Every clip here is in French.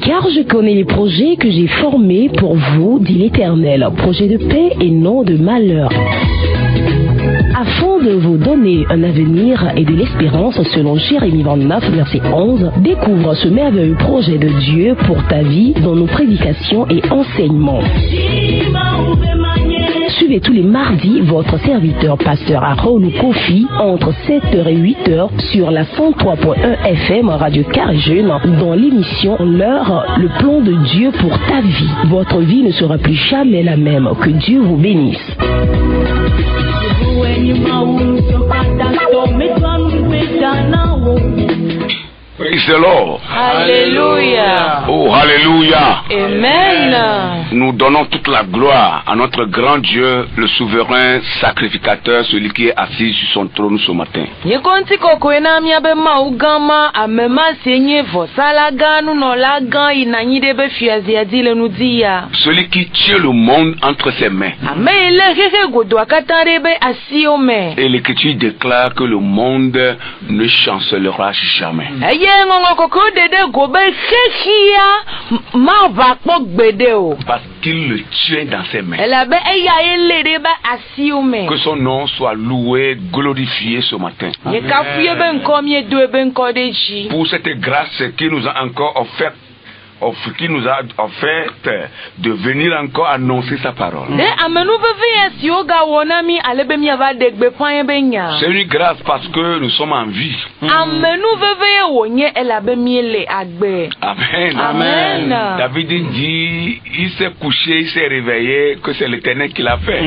Car je connais les projets que j'ai formés pour vous, dit l'Éternel, projets de paix et non de malheur, afin de vous donner un avenir et de l'espérance. Selon Jérémie 29, verset 11, découvre ce merveilleux projet de Dieu pour ta vie dans nos prédications et enseignements. Suivez tous les mardis votre serviteur pasteur Harold Kofi entre 7h et 8h sur la 103.1 FM Radio Carré Jeune dans l'émission L'heure, le plan de Dieu pour ta vie. Votre vie ne sera plus jamais la même. Que Dieu vous bénisse. Praise the Lord. Alléluia. Oh, Alléluia. Amen. Nous donnons toute la gloire à notre grand Dieu, le souverain sacrificateur, celui qui est assis sur son trône ce matin. Celui qui tient le monde entre ses mains. Et l'Écriture déclare que le monde ne chancellera jamais. Parce qu'il le tient dans ses mains. Que son nom soit loué, glorifié ce matin. Pour cette grâce qu'il nous a encore offerte, qui nous a offert de venir encore annoncer sa parole. C'est une grâce parce que nous sommes en vie. Amen. Amen. David dit, il s'est couché, il s'est réveillé, que c'est l'Éternel qui l'a fait.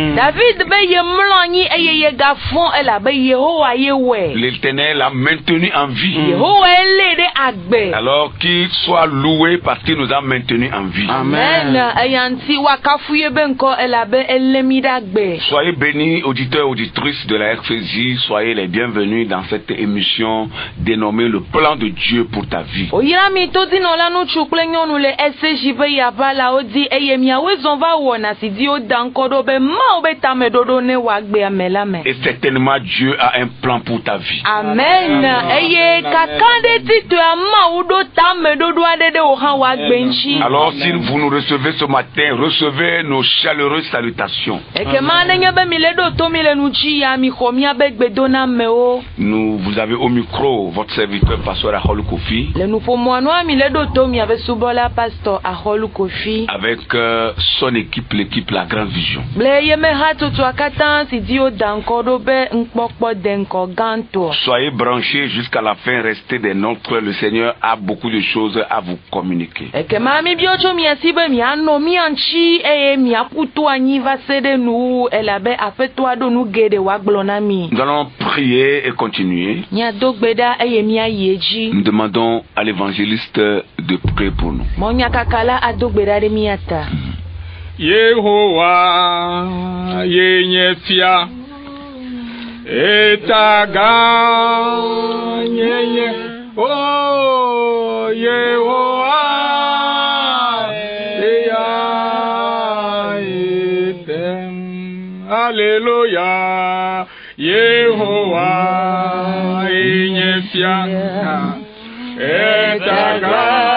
L'Éternel l'a maintenu en vie. Alors qu'il soit loué parce qu'il nous a maintenus en vie. Amen. Soyez bénis, auditeurs, auditrices de la RCJ, soyez les bienvenus dans cette émission dénommée Le plan de Dieu pour ta vie. Et certainement Dieu a un plan pour ta vie. Amen. Alors si vous nous recevez ce matin, recevez nos chaleureuses salutations. Vous avez au micro votre serviteur pasteur Harold Kofi. Avec son équipe, l'équipe La Grande Vision. Soyez branchés jusqu'à la fin, restez des nôtres. Le Seigneur a beaucoup de choses à vous communiquer. Nous allons prier et continuer. Nous demandons à l'évangéliste de prier pour nous. Yehowa yenyefia etaga yenye oh Yehowa Alléluia. Yehowa yenyefia etaga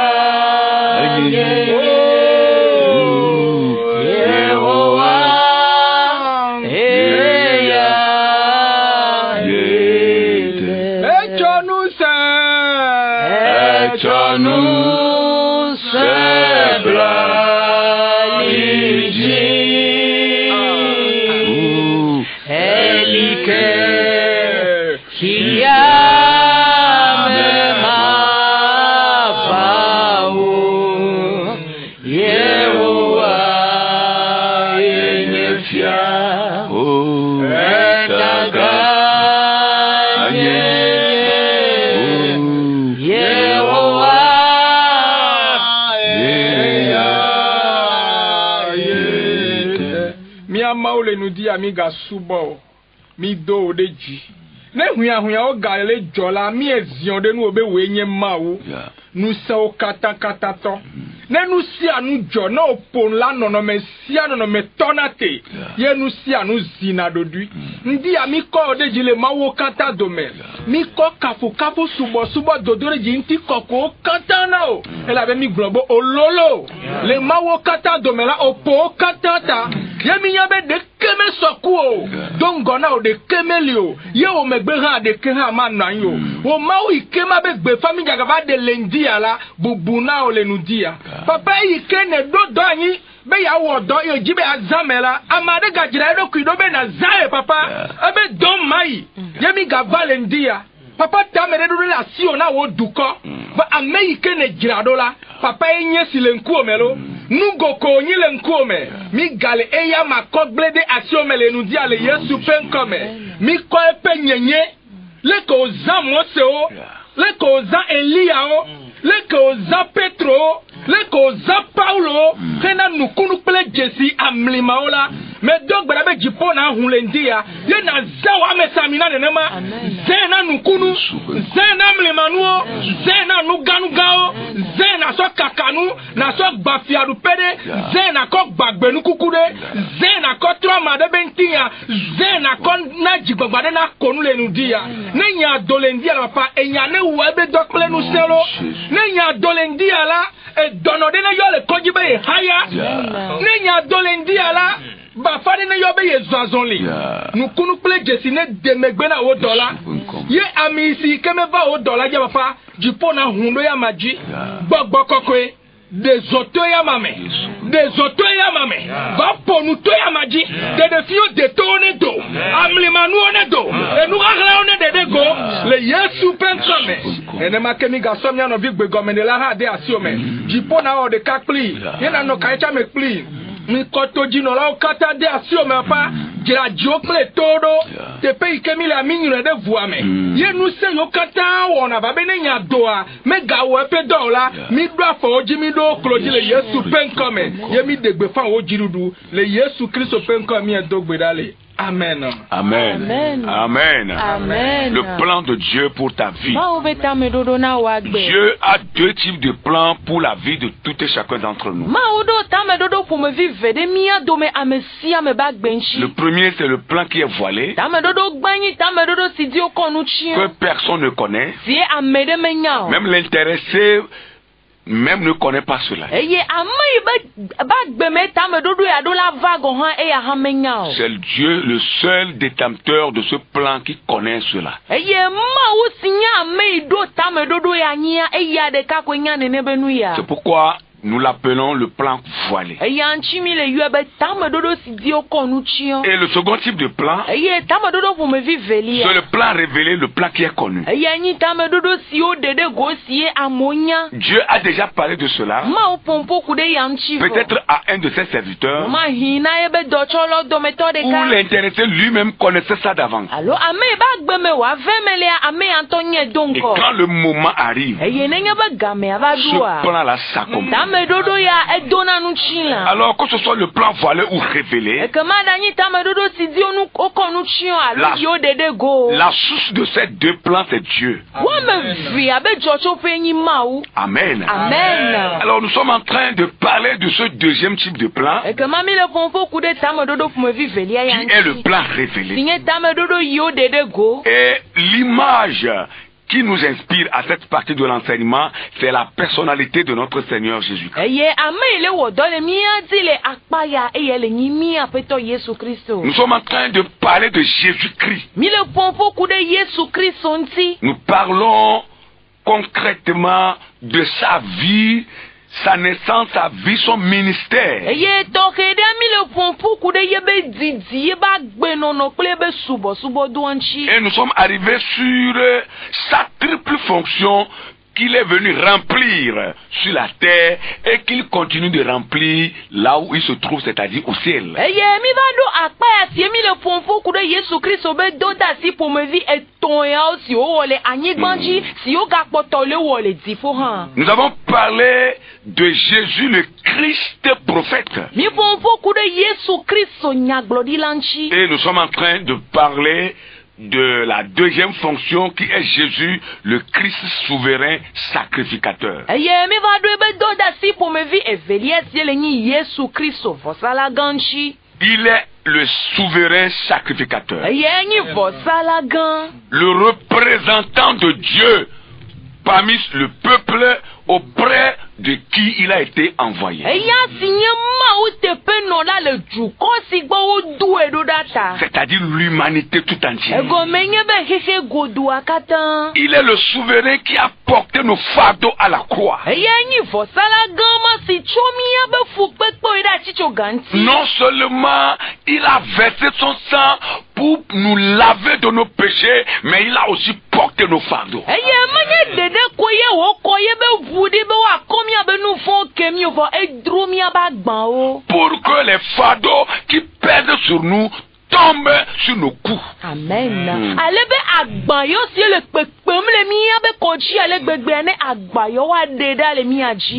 nous dit amiga subo mi do odeji ne huya o gale jola mi ezion de nu obe wenye mawo nu se o kata to ne nu si anu dzɔ ne o pon la nɔnɔmɛ sia nɔnɔmɛ tɔna te ye nu si anu zina ɖoɖui ŋdi ya mi kɔ o ɖe dzi le mawo katã dome mi kɔ kafukafu subɔsubɔ dodo ɖe dzi ŋti kɔkɔwo katã na o elabe mi gblɔ be o lolo le mawo katã dome la o po wo katã ta ye mi nya be ɖeke me sɔku o do ŋgɔ na o ɖeke me li o ye o megbe hã ɖeke hã ma nɔ anyi o mawo yi ke ma be gbefa mi dzagaba de le ŋdi ya la bubu na o le nu di ya papa yi ke ne do dɔ anyi be ya wɔ dɔ ye dzi be azame la ame aɖe gadzra eɖokui ɖo be na za ye papa ebe dɔm ma yi ye mi gava le ŋdi ya papa tame ɖe ɖo le asi o na wo dukɔ be ame yi ke ne dzra ɖo la papa ye nye si le ŋkuwome lo nugo ko nyi le ŋkuwome mi gale eya ma kɔ gble de asi o me le nu dia le Yesu ƒe ŋkɔme mi kɔ eƒe nyenye leke o zã Mosewo leke o zã Eliyawo leke o zã Petro leke o zã Paulo hena nukunu kple dzesi amlimawo la me do gbeda be dziƒo na hu le ŋdi ya ye na zã wa ame sami na nenema zẽ na nukunu zẽ na amlimanuwo zẽ na nuganugawo zẽ na sɔ kakanu na sɔ gbafiaɖuƒe ɖe zẽ na kɔ gbagbenukuku ɖe zẽ na kɔ trɔ ama ɖe be ŋti ya zẽ na kɔ na dzigbagba ɖe na konu le nu di ya ne nya do le ŋdi ya la papa enya ne wɔ ebe dɔ kple nusẽ lo ne nya do le ŋdi ya la dɔnɔ ɖe ne yɔ le kɔdzi be ye haya ne nya do le ŋdi ya la bafa ɖe ne yɔ be ye zɔ azɔli nukunu kple dzesi ne de megbe na wo dɔ la ye ami si ke me va wo dɔ la dze papa dziƒo na hu ɖo ya ma dzi gbɔgbɔ kɔkɔe dezoto ya mame dezoto ya mame va ponu to ya ma dzi ɖeɖefiwo de towo ne do amlimanuwo ne do enu ɣaɣlawo ne ɖeɖe go le Yesu ƒe ŋkɔme nenema ke mi gasɔ mia nɔvi gbegɔme de la hã de asi o me dziƒo na wɔ ɖeka kpli yena nɔ kayetsa me kpli mi kɔto dzinɔlawo katã de asi o me pa dzradziwo kple towo ɖo teƒe yi ke mi le ami nyre ɖe ʋua me ye nu se yiwo katã wɔna va be ne nya doa megawɔ eƒe dɔ o la mi ɖo afɔwo dzi mi ɖo klo dzi le Yesu ƒe ŋkɔme ye mi de gbeƒã wo dziɖuɖu le Yesu Kristo ƒe ŋkɔme mi do gbe ɖa le. Amen. Amen. Amen. Amen. Amen. Le plan de Dieu pour ta vie. Dieu a deux types de plans pour la vie de tout et chacun d'entre nous. Le premier, c'est le plan qui est voilé, que personne ne connaît. Même l'intéressé même ne connaît pas cela. C'est Dieu, le seul détenteur de ce plan, qui connaît cela. C'est pourquoi nous l'appelons le plan voilé. Et le second type de plan, c'est le plan révélé, le plan qui est connu. Dieu a déjà parlé de cela, peut-être à un de ses serviteurs, où l'intéressé lui-même connaissait ça d'avance. Et quand le moment arrive, ce plan-là s'accomplit. Alors que ce soit le plan voilé ou révélé, la source de ces deux plans, c'est Dieu. Amen. Amen. Alors nous sommes en train de parler de ce deuxième type de plan, qui est le plan révélé. Et l'image qui nous inspire à cette partie de l'enseignement, c'est la personnalité de notre Seigneur Jésus-Christ. Nous sommes en train de parler de Jésus-Christ. Nous parlons concrètement de sa vie, sa naissance, sa vie, son ministère. Et nous sommes arrivés sur sa triple fonction qu'il est venu remplir sur la terre et qu'il continue de remplir là où il se trouve, c'est-à-dire au ciel. Nous avons parlé de Jésus le Christ prophète. Et nous sommes en train de parler de la deuxième fonction qui est Jésus, le Christ souverain sacrificateur. Eye mi va do ebe do da si pour me vi evelia si le ni Yesu Kristo vosala ganchi. Il est le souverain sacrificateur. Eye ni vosala gan. Le représentant de Dieu parmi le peuple auprès de qui il a été envoyé. C'est-à-dire l'humanité tout entière. Il est le souverain qui a porté nos fardeaux à la croix. Non seulement il a versé son sang pour nous laver de nos péchés, mais il a aussi porté nos fardeaux. Pour que les fardeaux qui pèsent sur nous tombent sur nos coups. Amen.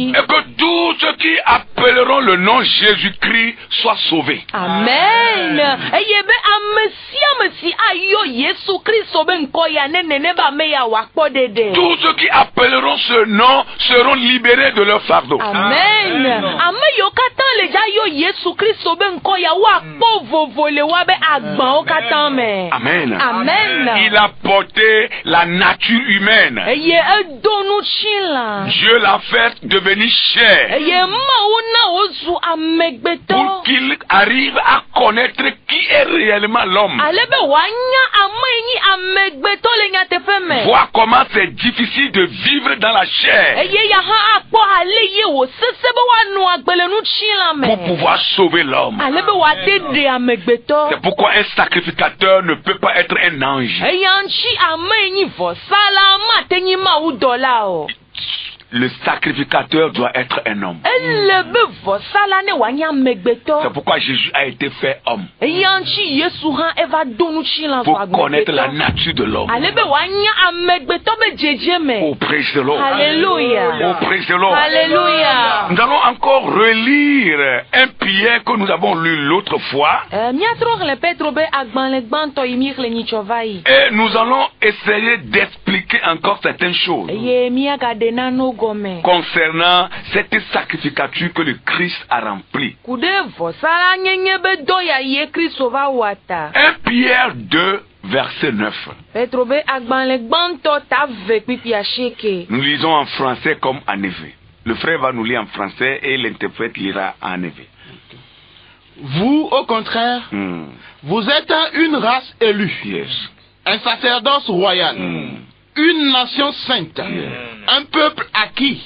Et que tous ceux qui appelleront le nom Jésus-Christ soient sauvés. Amen. Tous ceux qui appelleront ce nom seront libérés de leur fardeau. Amen. Amen. Amen. Il a porté la nature humaine. Dieu l'a fait devenir chair pour qu'il arrive à connaître qui est réellement l'homme. Voir comment c'est difficile de vivre dans la chair pour pouvoir sauver l'homme. C'est pourquoi un sacrificateur ne peut pas être un ange. Le sacrificateur doit être un homme. C'est pourquoi Jésus a été fait homme. Pour connaître la nature de l'homme. Oh, praise the Lord. Alléluia. Oh, praise the Lord. Alléluia. Nous allons encore relire un Pierre que nous avons lu l'autre fois. Et nous allons essayer d'expliquer encore certaines choses concernant cette sacrificature que le Christ a remplie. 1 Pierre 2, verset 9. Nous lisons en français comme en effet. Le frère va nous lire en français et l'interprète lira en effet. Vous, au contraire, vous êtes une race élue, un sacerdoce royal, une nation sainte, un peuple acquis,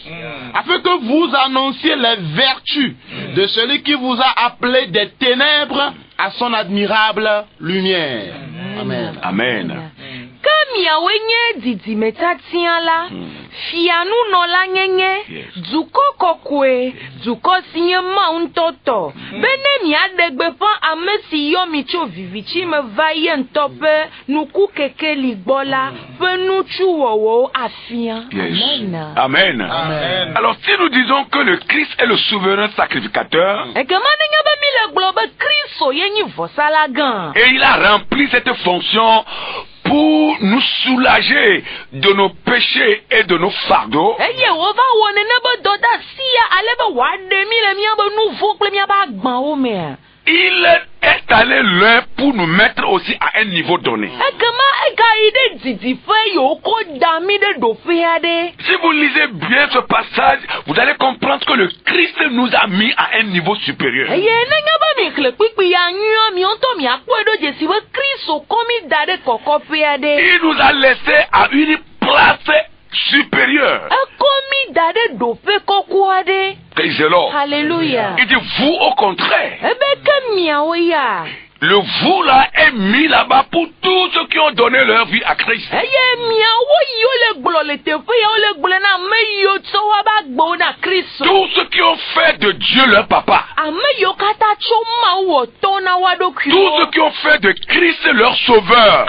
afin que vous annonciez les vertus de celui qui vous a appelé des ténèbres à son admirable lumière. Amen. Amen. Fianu no la nyenye, duko kokwe, duko sinye ma untoto. Bene mi adegbe pan amesi yo micho vivichi me vaye ntope, nuku keke ligbola, pe nuchu wowo afian. Amen. Amen. Amen. Alors si nous disons que le Christ est le souverain sacrificateur, et il a rempli cette fonction pour nous soulager de nos péchés et de nos fardeaux, il est allé loin pour nous mettre aussi à un niveau donné. Si vous lisez bien ce passage, vous allez comprendre que le Christ nous a mis à un niveau supérieur. Il nous a laissé à une place supérieure. Alléluia. Il dit vous au contraire. Le vous là est mis là-bas pour tous ceux qui ont donné leur vie à Christ. Tous ceux qui ont fait de Dieu leur papa. Tous ceux qui ont fait de Christ leur sauveur.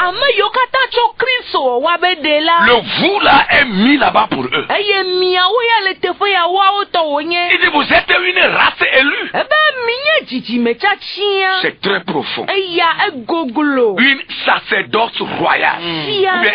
tso Kristo wa be de la. Le vous là est mis là-bas pour eux. Eye miawo ya le teƒe ya woawo tɔ wonye. Il dit vous êtes une race élue. Ebe mi nye dzidzime tsatia. C'est très profond. Eya egoglo. Une sacerdoce royale. Fia Ou bien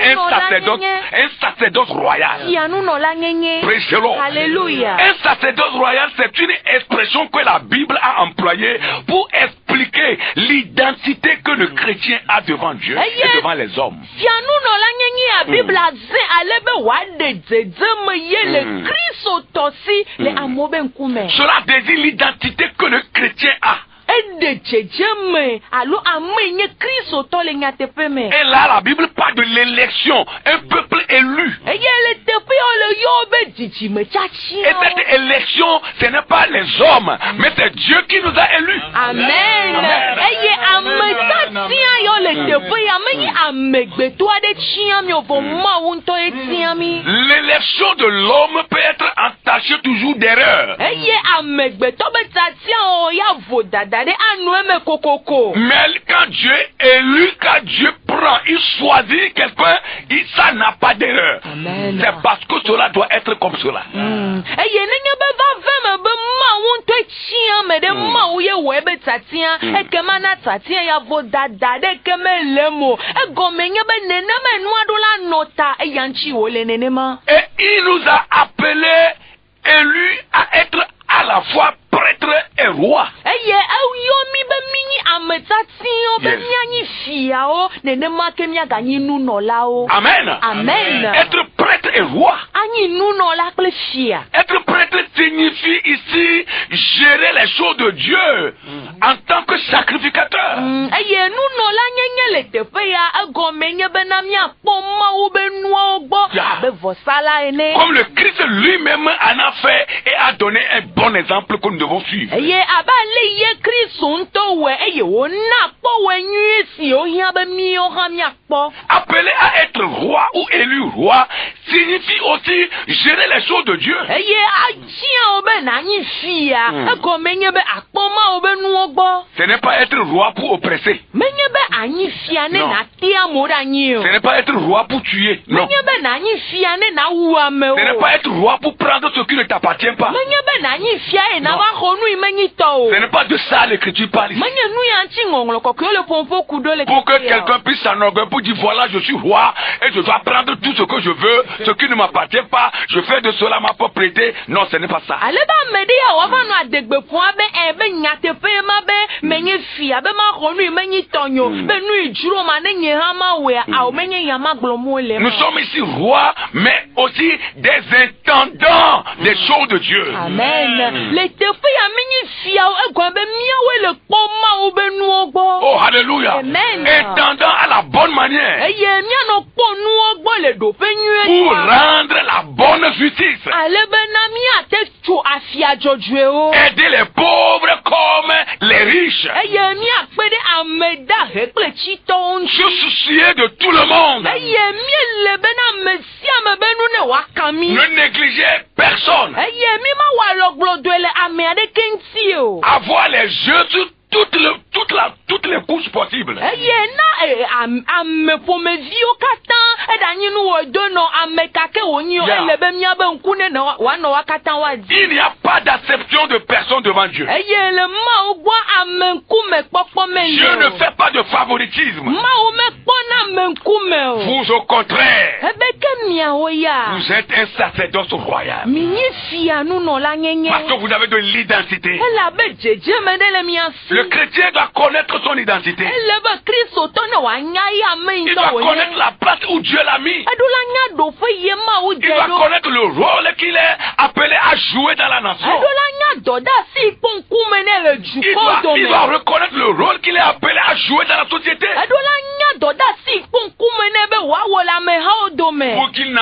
un sacerdoce royal. Fia nunɔla nyenye. Praise the Lord. Alléluia. Un sacerdoce royal, c'est une expression que la Bible a employée pour expliquer l'identité que le chrétien a devant Dieu et devant les hommes. Fia nunɔla nyenye a Bible aze ale be wòaɖe dzedzeme ye le Kristo tɔ si le amewo be ŋkume. Cela désigne l'identité que le chrétien a. Eɖe dzedzeme alo ame nye Kristo tɔ le nyateƒe me. Et là, la Bible parle de l'élection, un peuple élu. Eye le teƒe ya le yɔ be dzidzime Et tsatia. cette élection, ce n'est pas les hommes, mais c'est Dieu qui nous a élus. Amen. Eye ame tsatia yɔ le teƒe ya menye amegbetɔ aɖe tia mi o vo Mawu ŋutɔ ye tia mi. L'élection de l'homme peut être entachée toujours d'erreur. Eye amegbetɔ be tsatia o ya vo dada ɖe anu eme kokoko. Mais quand Dieu élu, quand Dieu prend, il choisit quelqu'un, ça n'a pas d'erreur. Amen. C'est parce que cela doit être comme cela. Eye nenye be vaveme be Mawu ŋutɔ tia me ɖe Mawu ye wɔe be tsatia ekema na tsatia ya vo dada ɖe keme le mo. Egɔme nye be nenema enua ɖo la nɔ ta eya ŋtsi wo le nenema. Et il nous a appelés, élus, à être à la fois prêtre et roi. Eye eyɔ mi be mi nyi ame tsatiwo be Yes. mianyi fiawo nenema ke miaganyi nunɔlawo. Amen. Amen. Être prêtre et roi. Anyi nunɔla kple fia. Être prêtre signifie ici gérer les choses de Dieu en tant que sacrificateur. Eye nunɔla nyenye le teƒe ya egɔme nye bena miakpɔ Mawu be nuawo gbɔ Yeah. abe vɔsala ene. Comme le Christ lui-même en a fait et a donné un bon exemple que nous devons suivre. Eye abe ale ye Kristo ŋutɔ wɔ eye wòna kpɔ wɔ nyuie si wohiã be miawo hã miakpɔ. Appelé à être roi ou élu roi signifie aussi gérer les choses de Dieu. Eye atia wo be nanyi fia egɔme nye be akpɔ Mawu be nuwo gbɔ. Ce n'est pas être roi pour oppresser. Menye be anyi fia ne Non. natea amewo ɖe anyi o. Ce n'est pas être roi pour tuer. Non. Menye be nanyi fia ne nawu amewo. Ce n'est pas être roi pour prendre ce qui ne t'appartient pas. Menye be nanyi fia ye Non. nava xɔ nu yi menyi tɔ o. Ce n'est pas de ça l'écriture parle ici. Menye nu ya ŋuti ŋɔŋlɔ kɔkɔe le pɔnpɔ ku ɖo le Pour que teƒe ya o. quelqu'un puisse s'enorgueillir pour dire voilà je suis roi et je dois prendre tout ce que je veux, ce qui ne m'appartient pas, je fais de cela ma propriété. Non, ce n'est pas ça. Ale be ame ɖe ya wòava nɔ adegbe ƒoa be nyateƒe ma be menye fia be ma xɔ nu yi menyi tɔnye o be nu yi dzro ma ne nye hã ma wɔe awo menye ya ma gblɔm wole Nous ma. sommes ici rois, mais aussi des intendants des choses de Dieu. Amen. Le teƒe ya menye fiawo egɔme be miawoe le kpɔ Mawu be nuwo gbɔ. Oh, alléluia. Amen. Intendant à la bonne manière Eye mianɔ kpɔ nuwo gbɔ le ɖoƒe nyuie pour tɔa. rendre la bonne justice. Ale bena miate tso afia dzɔdzɔewo. Aider les pauvres comme les riches. Eye miakpe ɖe ame dahe kple tsitɔwo ŋuti. Se soucier de tout le monde. Eye miele bena ame sia ame be nu ne wòaka mi. Ne négligez personne. Eye mi ma wɔ alɔgblɔdoe le ame aɖeke ŋuti o. Avoir les yeux sur toutes les couches possibles. Eye na ame ƒomeviwo katã eɖanyi nu wɔ do nɔ ame kake wònyi o Yeah. ele be miabe ŋku ne wòanɔ wa katã woadi. Il n'y a pas d'acception de personne devant Dieu. Eye le Mawu gbɔ ame ŋkume kpɔkpɔ me Dieu ne o. fait pas de favoritisme. Mawu mekpɔna ame ŋkume o. Vous, au contraire, Ebe ke miawo ya. vous êtes un sacerdoce royal. Minyi fia nunɔla nyenye. Parce que vous avez de l'identité. Elabe dzedzeme ɖe le mia si. Le chrétien doit connaître son identité. Ele be Kristotɔ ne wòanya ye ame Il ŋutɔ doit wònye. connaître la place où Dieu l'a mis. Eɖola nya ɖoƒe ye Mawu Il dze doit ɖo. connaître le rôle qu'il est appelé à jouer dans la nation. Eɖola nya dɔdeasi kpɔ ŋkume ne le Il dukɔ doit dome. reconnaître le rôle qu'il est appelé à jouer dans la société. Eɖola nya dɔdeasi kpɔ ŋkume ne be wòawɔ le amehawo dome. Pour qu'une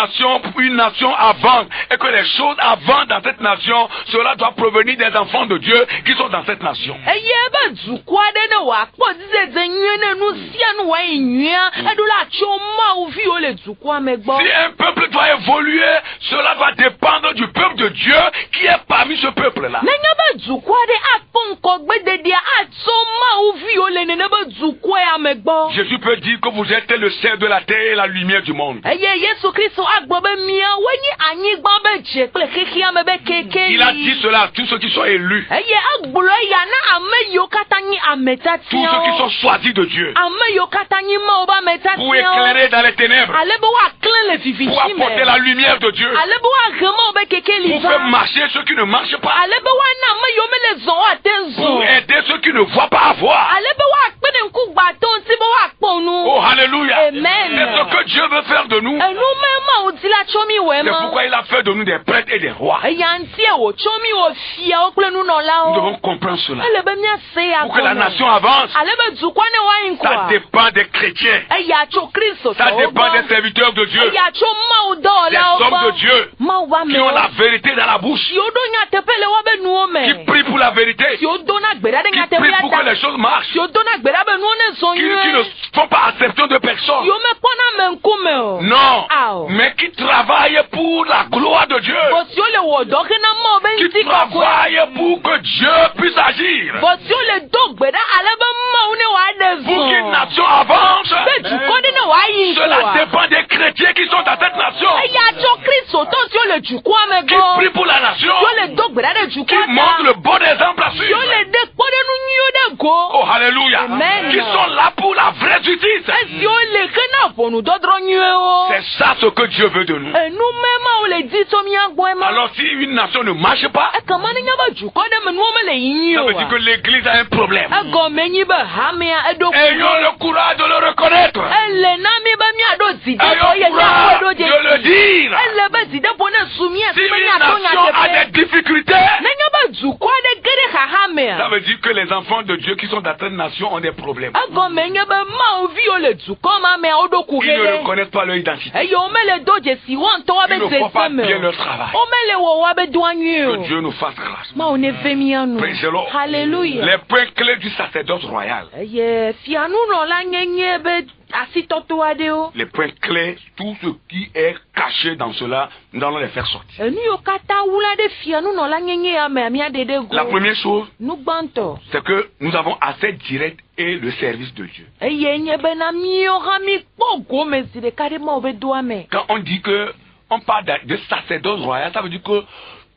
nation avance et que les choses avancent dans cette nation, cela doit provenir des enfants de Dieu qui sont dans cette nation. Eye be dukɔ aɖe ne wòakpɔ dzidzedze nyuie ne nu sia nu wòayi nyuia eɖola tso Mawu viwo le dukɔa me gbɔ. Si un peuple doit évoluer, cela va dépendre du peuple de Dieu qui est parmi ce peuple-là. Nenye be dukɔ aɖe akpɔ ŋkɔgbededia atso Mawu viwo le nene be dukɔa megbo. Jésus peut dire que vous êtes le sel de la terre et la lumière du monde. Eye Yesu Kristo agbo be mia wenyi anyigba be je kple kekea me be keke. Il a dit cela à tous ceux qui sont élus. Eye agbulo ya na ame yo katanyi ametati. Tous ceux qui sont choisis de Dieu. Ame yo katanyi ma oba metati. Pour éclairer dans les ténèbres. Alebo wa klen le vivichi me. Pour apporter la lumière de Dieu. Alebo wa gema obe keke liva. Pour faire marcher ceux qui ne marchent pas. Alebo wa na ame yo me le zon atenzo. Pour aider ceux qui ne voient pas à voir. Alebo wa pene nku gbaton ti bo wa ponu. Oh alléluia. Amen. C'est ce que Dieu veut faire de nous. Enu me ma odila chomi we C'est ma. pourquoi il a fait de nous des prêtres et des rois. Yantie wo chomi wo fia o kple nu no la o. Nous devons comprendre cela. Elebe mia se ya. Pour que la nation avance. Alebe dukwa ne wa inko. Ça dépend des chrétiens. Eya cho Kristo. Ça dépend des serviteurs de Dieu. Eya cho ma o do Des la o. hommes de Dieu. Ma wa me. Qui ont la vérité dans la bouche. Yo do nya tepele wa be nu o me. Qui prient pour la vérité. Yo do na gbera de Qui nya prient tepele pour que les choses marchent. Yo do na gbera be nu ne so Qui ne font pas acception de personne. Yo me pona me nkume o. Non. Mais qui travaillent pour la gloire de Dieu. Bosio le wo do kena mo be Qui travaillent pour que Dieu puisse agir. Bosio le do gbera alebe ma ne wa de zo. Pour qu'une nation avance. Be du ko de ne wa yin ko. Cela dépend des chrétiens qui sont dans cette nation. Eya cho Kristo to si o le du ko me Qui go. prient pour la nation. Yo le do gbera de du ko. Qui montrent le bon exemple à Yo suivre. le de ko de nu nyu de go. Oh alléluia. Amen. Qui sont là pour la vraie justice. Si o le kena bonu do dro nyu o. C'est ça ce que Dieu veut de nous. E nu me ma o le di to mi agbo ma. Alors si une nation ne marche pas, E kama ni nya ba du ko de me nu me le yin ça o. veut dire que l'église a un problème. E go me nyi be ha me a e do ku. Ayons le courage de le reconnaître. Ele na mi ba mi ado di de Ayons ko ye le nya ko courage do de je. le dire. Ele be di de bo na sumi e Si be une nya to nya nation a tepe. des difficultés, Na nya ba du ko de gere ha ha me ça a. veut dire que les enfants de Dieu qui sont dans cette nation ont des problèmes. E go me nya be ma o vi o le du ko ma me o do ku Ils ne gere. reconnaissent pas leur identité. E yo me le do je si won to wa be Ils ne se font pas me. bien leur travail. O me le wo wa be do anyu. Que Dieu nous fasse grâce. Ma o ne fe mi anu. Praise the Lord. Hallelujah. Les points clés du sacerdoce royal. Eye fianu no la nyenye be asitoto ade o. Les points clés, tout ce qui est caché dans cela, nous allons les faire sortir. Enu yo kata wula de fianu no la nyenye ya me mi ade de go. La première chose, Nu gbanto. c'est que nous avons accès direct et le service de Dieu. Eye nye be na mi o ha mi po go me si de kare mo be do ame. Quand on dit que on parle de sacerdoce royal, ça veut dire que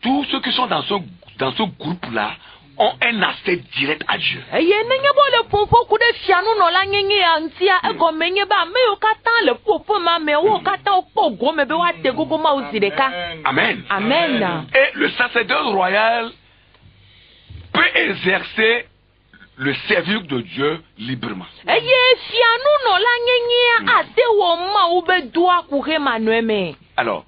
tous ceux qui sont dans ce groupe-là ont un accès direct à Dieu. Eye nenye bo le pompo ku de fianu no la nyenye ya ntia e go me nye ba me yo kata le popo ma me wo kata o po go me be wa te gogo ma o si de ka. Amen. Amen. Et le sacerdoce royal peut exercer le service de Dieu librement. Eye fianu no la nyenye ate wo ma o be do akure manueme. Alors,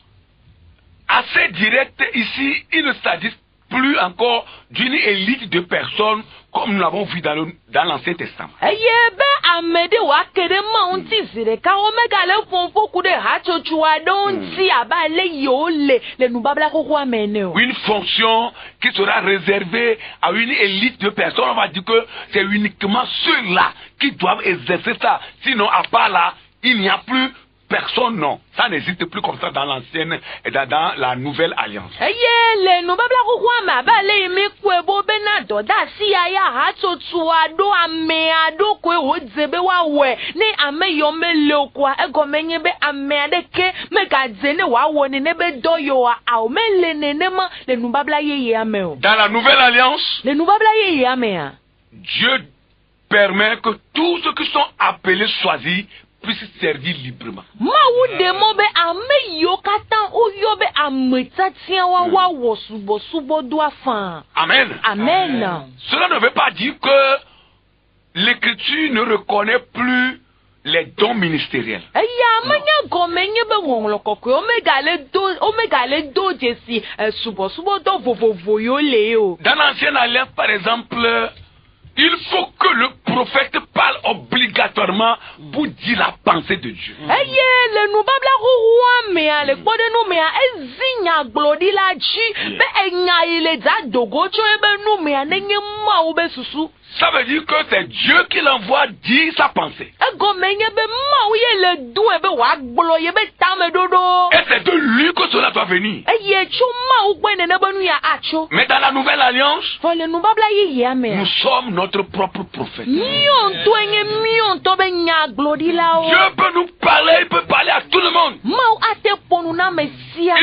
accès direct ici, il ne s'agit plus encore d'une élite de personnes comme nous l'avons vu dans l'Ancien Testament. Eye be amede wa kede ma unti zire ka o mega le fonfo ku de ha chochu wa don ti aba le yo le nu babla ko kwa mene o. Une fonction qui sera réservée à une élite de personnes, on va dire que c'est uniquement ceux-là qui doivent exercer ça. Sinon, à part là, il n'y a plus personne, non. Ça n'existe plus comme ça dans l'ancienne et dans la nouvelle alliance. Eye le nu babla ko kwa ma ba le mi ku ebo be na do da si ya ha chochu wa do ame ado ko o zebe wa we ni ame yo me le kwa e go menye be ame ade ke me ka zene wa wo ni ne be do yo a o me le ne ne ma le nu babla ye ame o. Dans la nouvelle alliance, Le nu babla ye ame a. Dieu permet que tous ceux qui sont appelés, choisis, puissent servir librement. Ma wu de mo be ame yo katan o yo be ame tatia wa wo subo do afan. Amen. Amen. Cela ne veut pas dire que l'Écriture ne reconnaît plus les dons ministériels. Eya manya go menye be won lokoko o me gale do jesi subo do vovovo yo le o. Dans l'ancienne alliance, par exemple, il faut que le prophète parle obligatoirement pour dire la pensée de Dieu. Eye le nu babla ko wa me ale kpode nu me a ezinya glodi la ji be enya ile za dogo cho e be nu me a nenye ma o be susu. Ça veut dire que c'est Dieu qui l'envoie dire sa pensée. Ego menye be ma o ye le du e be wa gbolo ye be tame dodo. Et c'est de lui que cela doit venir. Eye chuma ou kwene ne benu ya acho. Mais dans la nouvelle alliance, Fole nu babla ye ya me. nous sommes notre notre propre prophète. Dieu peut nous parler, il peut parler à tout le monde. Il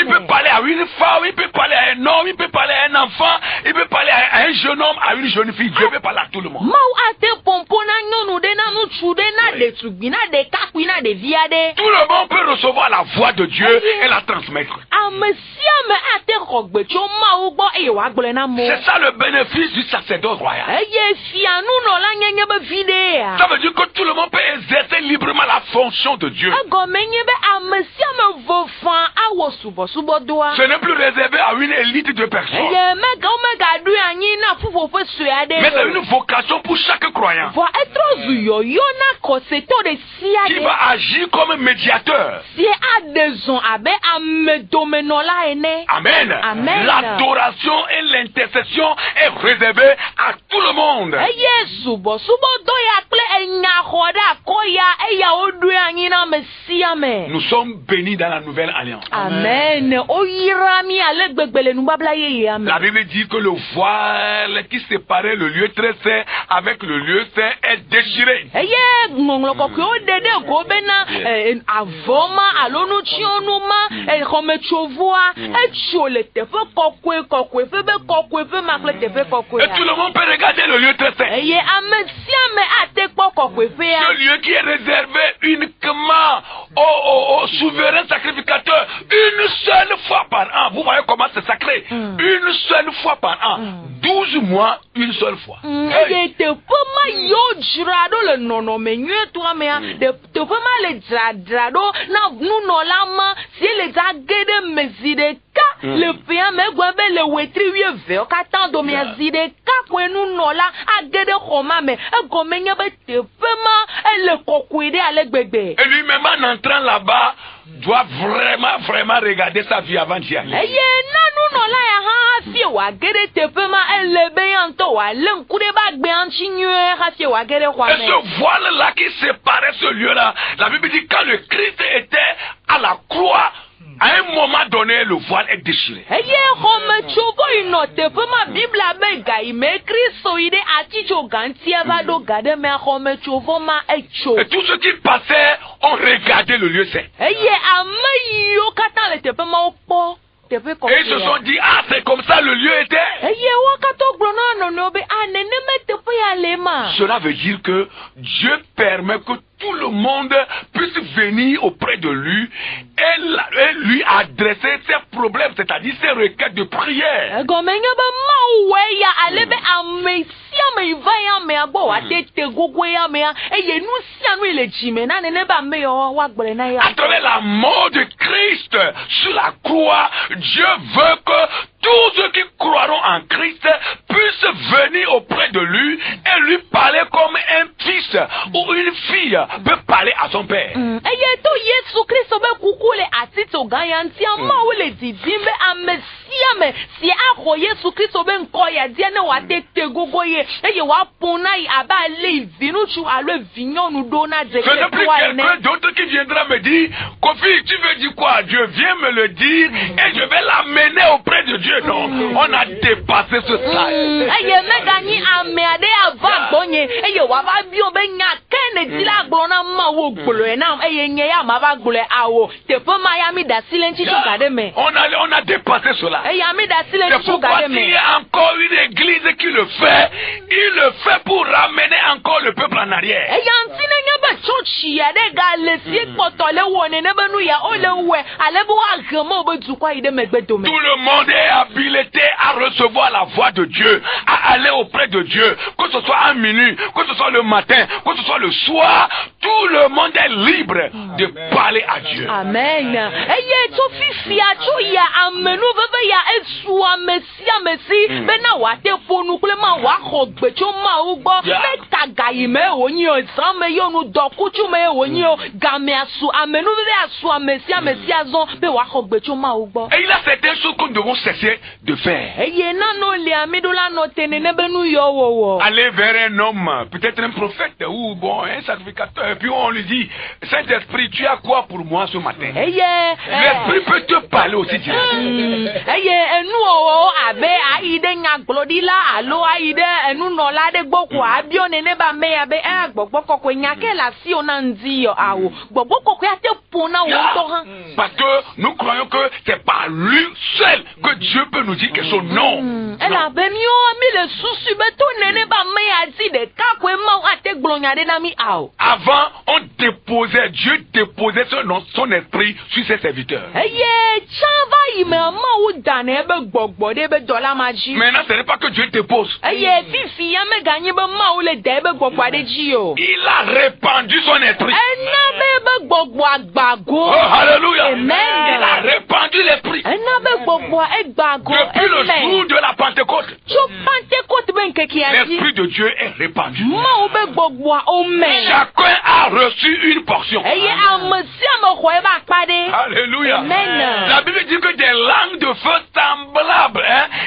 peut parler à une femme, il peut parler à un homme, il peut parler à un enfant, il peut parler à un jeune homme, à une jeune fille. Dieu peut parler à tout le monde. Tout le monde peut recevoir la voix de Dieu et la transmettre. C'est ça le bénéfice du sacerdoce royal. Ça veut dire que tout le monde peut exercer librement la fonction de Dieu. Ce n'est plus réservé à une élite de personnes. Mais c'est une vocation pour chaque croyant qui va agir comme médiateur. Amen. L'adoration et l'intercession est réservée à tout le monde. Nous sommes bénis dans la nouvelle alliance. Amen. La Bible dit que le voile qui séparait le lieu très saint avec le lieu saint est déchiré. Et tout le monde peut regarder le lieu très saint. Ce lieu qui est réservé uniquement au souverain sacrificateur une seule fois par an. Vous voyez comment c'est sacré. Une seule fois par an. 12 mois, une seule fois. Le père me guabe le wetri wie ve okata do me azide kakwe nu nola agede khoma me egomenya bete fema ele kokwide alegbegbe. Et lui-même en entrant là-bas doit vraiment regarder sa vie avant d'y aller. Nanu nola ya ha fie wa gede te fema ele be yanto wa lenkude ba gbe antinue ha fie wa gede kwa me. Et ce voile là qui séparait ce lieu là, la Bible dit quand le Christ était à la croix, à un moment donné, le voile est déchiré. Et tous ceux qui passaient ont regardé le lieu saint. Et ils se sont dit, ah, c'est comme ça le lieu était. Cela veut dire que Dieu permet que tout le monde puisse venir auprès de lui et lui adresser ses problèmes, c'est-à-dire ses requêtes de prière. À travers la mort de Christ sur la croix, Dieu veut que tous ceux qui croiront en Christ puissent venir auprès de lui et lui parler comme un fils ou une fille peut parler à son père. Ce n'est plus quelqu'un d'autre qui viendra me dire, Kofi, tu veux dire quoi à Dieu? Viens me le dire et je vais l'amener auprès de Dieu. Non, on a dépassé ce stade. On a dépassé cela. C'est pourquoi s'il y a encore une église qui le fait, il le fait pour ramener encore le peuple en arrière. Tout le monde est habilité à recevoir la voix de Dieu, à aller auprès de Dieu, que ce soit à minuit, que ce soit le matin, que ce soit le soir, tout le monde est libre de parler à Dieu. Amen. Et il a certaines choses que nous devons cesser de faire. Aller vers un homme, peut-être un prophète ou bon, un sacrificateur, et puis on lui dit, Saint-Esprit, tu as quoi pour moi ce matin? L'Esprit peut te parler aussi directement. nyagblɔɖila alo ayi ɖe enunɔla ɖe gbɔ ko abio nene ba me ya be gbɔgbɔ kɔkɔe nyake le asi wo na ŋdi yɔ awo gbɔgbɔ kɔkɔe ate ƒo na wo ŋutɔ hã. Parce que nous croyons que c'est par lui seul que Dieu peut nous dire quelque chose. Non. Elabe miwo mi le susu be to nene ba me ya di ɖeka koe ma ate gblɔ nya ɖe na mi awo. Avant, Dieu déposait son esprit sur ses serviteurs. Eye tsã va yi me mawu dane ebe gbɔgbɔ ɖe be dɔ la ma dzi. Maintenant, ce n'est pas que Dieu dépose. Eye fifi ya meganyi be mawu le da ebe gbɔgbɔ ɖe dzi o. Il a répandu son esprit. Ena be ebe gbɔgbɔ agbago. Oh, alléluia. Amen. Il a répandu l'esprit. Ena be gbɔgbɔ egbago. Depuis le jour de la Pentecôte. Tso Pentecôte be nkekea dzi. L'esprit de Dieu est répandu. Mawu be gbɔgbɔ ome. Chacun a reçu une portion. Eye ame sia ame xɔ ebe akpa ɖe. Alléluia. Amen. La Bible dit que des langues de feu semblables,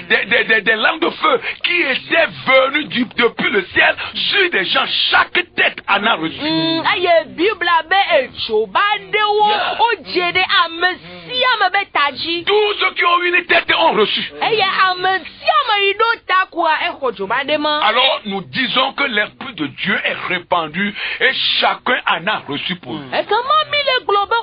des langues de feu qui étaient venues depuis le ciel sur des gens, chaque tête en a reçu. Eye Bible be etso ba ɖewo o dze ɖe ame sia ame be ta dzi. Tous ceux qui ont une tête ont reçu. Eye ame sia ame yi ɖo ta koa exɔ dzo ba ɖe ma. Alors nous disons que l'esprit de Dieu est répandu et chacun en a reçu pour lui. Ekema mi le gblɔ be o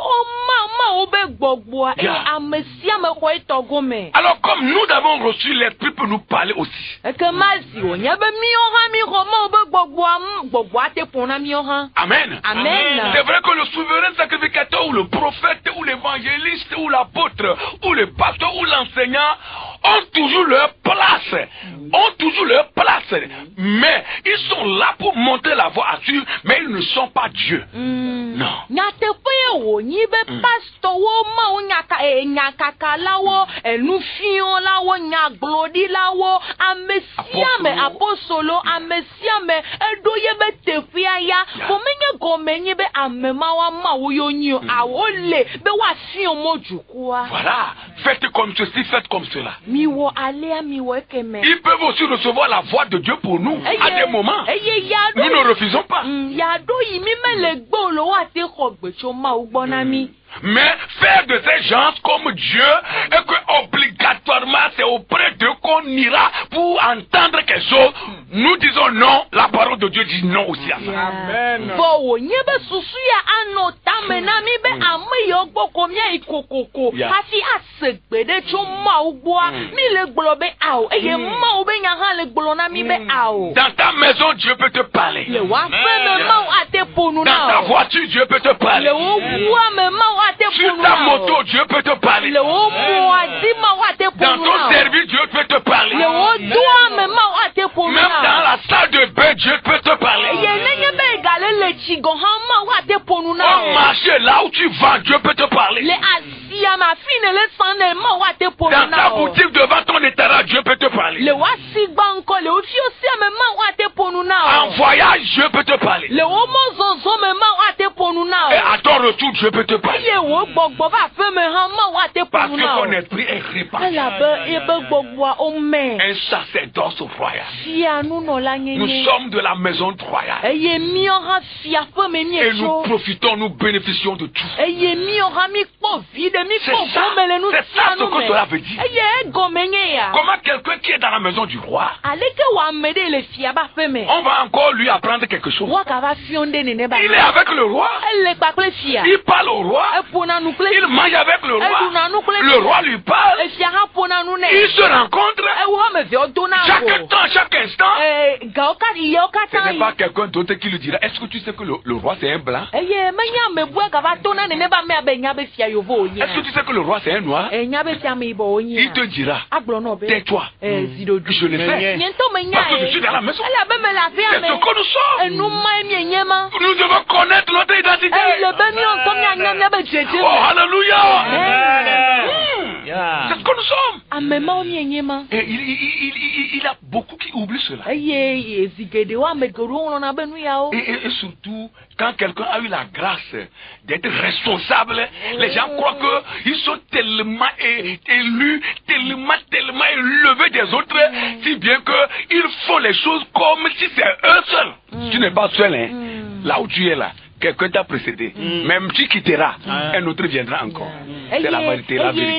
ma wo be gbɔgbɔa eye ame sia ame xɔ etɔ gome. Alors comme nous avons reçu, l'esprit peut nous parler aussi. Ekema si wònye be miwo hã mi xɔ ma wo be gbɔgbɔa te ƒo na miwo hã. Amen. Amen. C'est vrai que le souverain sacrificateur ou le prophète ou l'évangéliste ou l'apôtre ou le pasteur ou l'enseignant ont toujours leur place. Mais ils sont là pour monter la voie à suivre, mais ils ne sont pas Dieu. Non. Nyateƒe ye wònyi be pastorwo mawo nyakakalawo enufiolawo nyagblɔɖilawo ame sia ame apostolo ame sia ame eɖo ye be teƒea ya ko menye gɔme nye be ame mawo yo nyi o awo le be woafio mo dukɔa. Voilà, faites comme ceci, faites comme cela. Miwɔ alea miwɔ ekeme. Ils peuvent aussi recevoir la voix de Dieu pour nous à des moments. Nous ne refusons pas. Yaɖo yi mi mele gbɔ lo woate xɔ gbe tso mawu gbɔ na mi. Mais faire de ces gens comme Dieu et que obligatoirement c'est auprès d'eux qu'on ira pour entendre quelque chose, nous disons non, la parole de Dieu dit non aussi à ça. Amen. Bon, wònye be susu ya anɔ tame na mi be ame yiwo gbɔ ko míayi kokoko hafi ase gbe ɖe tso mawu gbɔa mi le gblɔ be awo eye mawu be nya hã le gblɔ na mi be awo. Dans ta maison, Dieu peut te parler. Le wa fɛ me mawu ate ƒo nu Dans na ta o. voiture, Dieu peut te parler. Le wo wua me mawu ate ƒo Sur nu ta na o. moto, Dieu peut te parler. Le wo moa di mawu ate ƒo Dans nu ton na o. service, Dieu peut te parler. Le wo doa me mawu ate ƒo nu Même dans na o. la salle de bain, Dieu peut te parler. Eye nenye be gale le tsi gɔ hã mawu ate ƒo nu na Au o. marché, là où tu vends, Dieu peut te parler. Le asia ma fi ne le san ne mawu ate ƒo Dans nu ta na o. boutique devant ton étalage, Dieu peut te parler. Le wa si gba ŋkɔ le wo fi osia me mawu ate ƒo nu na En o. voyage, Dieu peut te parler. Le wo mɔ zɔzɔ me mawu ate ƒo nu na Et o. à ton retour, Dieu peut te parler. Eye wo gbɔgbɔ va aƒe me hã mawu ate ƒo Parce nu que na o. son esprit est répandu. Elabe ebe gbɔgbɔa ome. Un sacerdoce royal. Fia nunɔla Nous nyenye. sommes de la maison royale. Eye míɔ hã fiaƒe me Et nous míetso. profitons, nous bénéficions de tout. Eye míɔ hã mi kpɔ vi ɖe mi C'est kpɔ ça. gome le nu C'est ça sia ce nu que cela veut dire. Eye egɔme nye ya. Comment quelqu'un qui est dans la maison du roi, Aleke wɔ ame ɖe le fia ƒe aƒe me. on va encore lui apprendre quelque chose. Woagava fiɔ ɖe nene ba. Il est avec le roi. Ele kpakple fia. Il parle au roi. Eƒona nu kple Il mange avec le eɖuna nu roi. kple Le roi lui parle. Efia hã ƒona nu nɛ. Ils se rencontrent. Ewo ame evewo dona Chaque go. temps, chaque instant. Gawo kati yewo Ce katã n'est pas yi. quelqu'un d'autre qui lui dira, est-ce que tu sais que le roi c'est un blanc? Eye menye ame bue gava tona nene ba mea be nya be fia yovo wonye. Est-ce que tu sais que le roi c'est un noir? Nya be fia ameyibɔ wonye. Il te dira, Agblɔ nɔ be. tais-toi. Zidodu. Je le fais. Nye ŋutɔ menya Parce que je suis dans la maison. Elabe me le C'est aƒea ce me. que nous sommes. Enu ma ye mienye ma. Nous devons connaître notre identité. Le be míɔ ŋutɔ mianya míabe dzedze Oh, me. alléluia. Yeah. C'est ce que nous sommes. Ame mawo mienye ma. Et il y a beaucoup qui oublient cela. Eye zi geɖewo ame geɖewo ŋlɔna be nu yawo. Et surtout, quand quelqu'un a eu la grâce d'être responsable, les gens croient qu'ils sont tellement élus, tellement élevés des autres, si bien qu'ils font les choses comme si c'est eux seuls. Tu n'es pas seul, hein. Là où tu es là, quelqu'un t'a précédé. Même tu quitteras, un autre viendra encore. C'est la vérité, la vérité.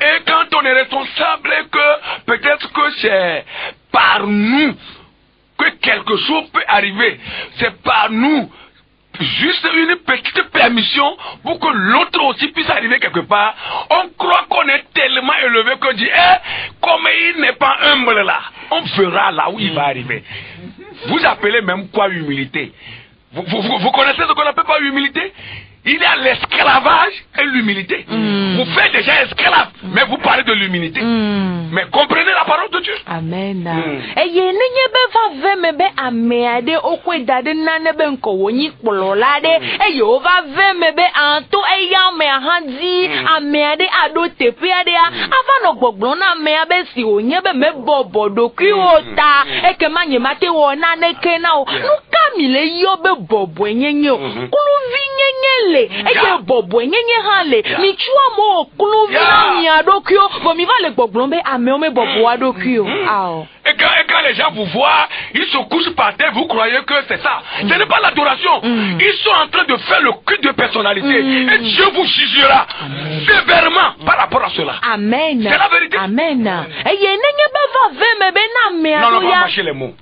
Et quand on est responsable, que peut-être que c'est par nous que quelque chose peut arriver, c'est par nous juste une petite permission pour que l'autre aussi puisse arriver quelque part. On croit qu'on est tellement élevé qu'on dit, comme il n'est pas humble là, on verra là où il va arriver. Vous appelez même quoi humilité? Vous connaissez ce qu'on appelle pas humilité? Il y a l'esclavage et l'humilité. Vous faites déjà esclave, mais vous parlez de l'humilité. Mais comprenez la parole de Dieu. Amen. Et quand les gens vous voient, ils se couchent par terre, vous croyez que c'est ça. Ce n'est pas l'adoration. Ils sont en train de faire le culte de personnalité. Et Dieu vous jugera sévèrement par rapport à cela. Amen. C'est la vérité. Amen. Non, non, pas mâcher les mots.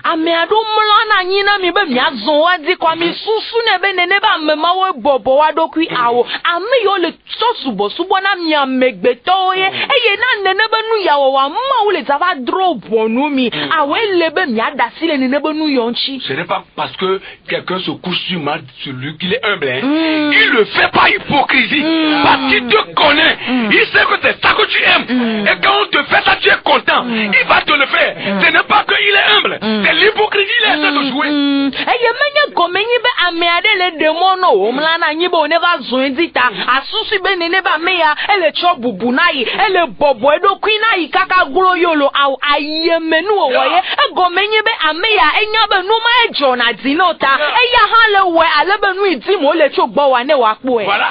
Ameado mlana nyina mi be miazon wadi kwa mi susu ne be nene ba mema we bobo wadokui awo ame yo le sosubo subo na mi amegbeto ye eye na nene be nu yawo wa ma wo le zava drop onu mi awe le be mi adasi le nene be nu yonchi. Ce n'est pas parce que quelqu'un se couche sur lui qu'il est humble. Il le fait par hypocrisie. Parce qu'il te connaît. Il sait que c'est ça que tu aimes. Et quand on te fait ça, tu es content. Il va te le faire. Ce n'est pas qu'il est humble. C'est l'hypocrisie, il essaie de jouer. Eye menye gomenyi be ameade le demono o mlana nyi be oneva zoendita asusu be nene ba meya ele cho bubu nayi ele bobo edokui nayi kaka glo yolo au ayemenu o woye gomenyi be ameya enya be numa ejo na dinota eya han le we ale be nu idi mo le cho gbo wa ne wa po e. Voilà.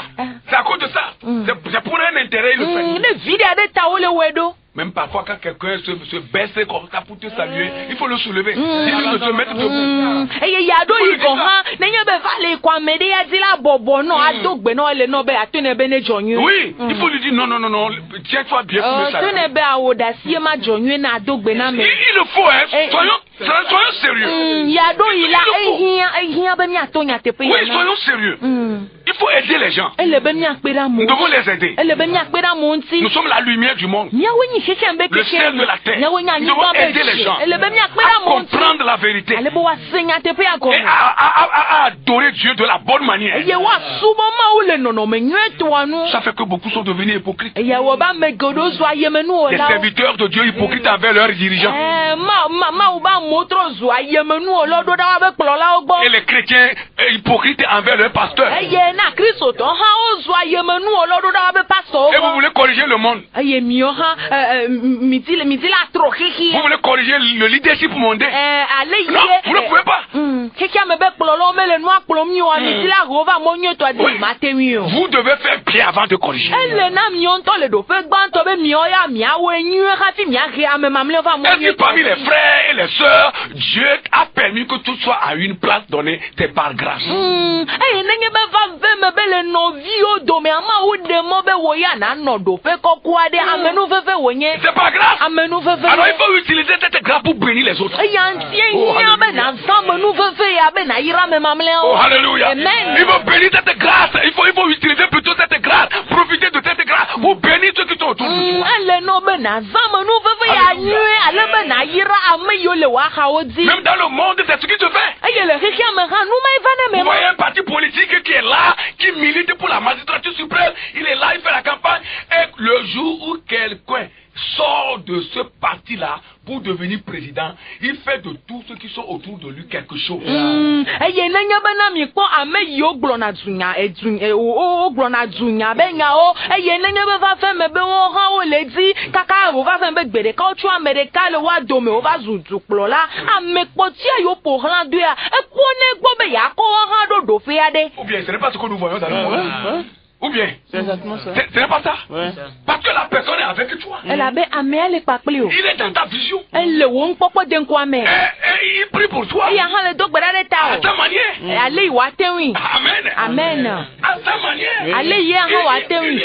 C'est à cause de ça. C'est pour un intérêt il le fait. Ne vide ade ta ole wedo. Même parfois quand quelqu'un se baisse comme ça pour te saluer, il faut le soulever. Il faut se mettre debout. Eye yado iko ha nenye be vale kwa mede ya dila bobo no adogbe no le no be atune be ne jonyu. Oui, il faut lui dire non, tiens-toi bien pour le saluer. Atune be awoda sie ma jonyu na adogbe na me. Il le faut, hein. Soyons sérieux. Yado ila ehia be mi atonya tepe. Oui, soyons sérieux. Il faut aider les gens. Nous devons les aider. Nous sommes la lumière du monde. Le ciel de la terre. Nous devons aider les gens à comprendre la vérité et à adorer Dieu de la bonne manière. Ça fait que beaucoup sont devenus hypocrites. Des serviteurs de Dieu hypocrites envers leurs dirigeants. Et les chrétiens hypocrites envers leurs pasteurs. Et vous voulez corriger le monde. Vous voulez corriger le leadership mondain. Non, vous ne pouvez pas. Oui. Vous devez faire pied avant de corriger. Est-ce que parmi les frères et les sœurs, Dieu a permis que tout soit à une place donnée? C'est par grâce. C'est pas grâce. Alors il faut utiliser cette grâce pour bénir les autres. Oh alléluia. Il faut bénir cette grâce. Il faut utiliser plutôt cette grâce. Profiter de cette grâce pour bénir ceux qui sont autour de toi. Même dans le monde, c'est ce qui se fait. Vous voyez un parti politique qui est là, qui milite pour la magistrature suprême. Il est là, il fait la campagne. Et le jour où quelqu'un sort de ce parti-là pour devenir président, il fait de tous ceux qui sont autour de lui quelque chose. Eye nanya bana mi po ame yo glona dunya o glona dunya be nya o eye nanya be va fe me be won ha o le di kaka o va fe be gbere ka o tu america le wa do me o va zuzu plo la ame po ti ayo po ran do ya e ko ne gbo be ya ko ha do fe ade. Ou bien ce n'est pas ce que nous voyons dans le monde. Ou bien, c'est exactement ça. Ce n'est pas ça. Ouais. Parce que la personne est avec toi. Elle a ben ame elle pa ple o. Il est dans ta vision. Elle le won popo den kwa me. Il prie pour toi. E ya ha le do gbara de ta À o. ta manière. Ale wa tenwi. Amen. Amen. À ta manière. Ale ye ha wa tenwi.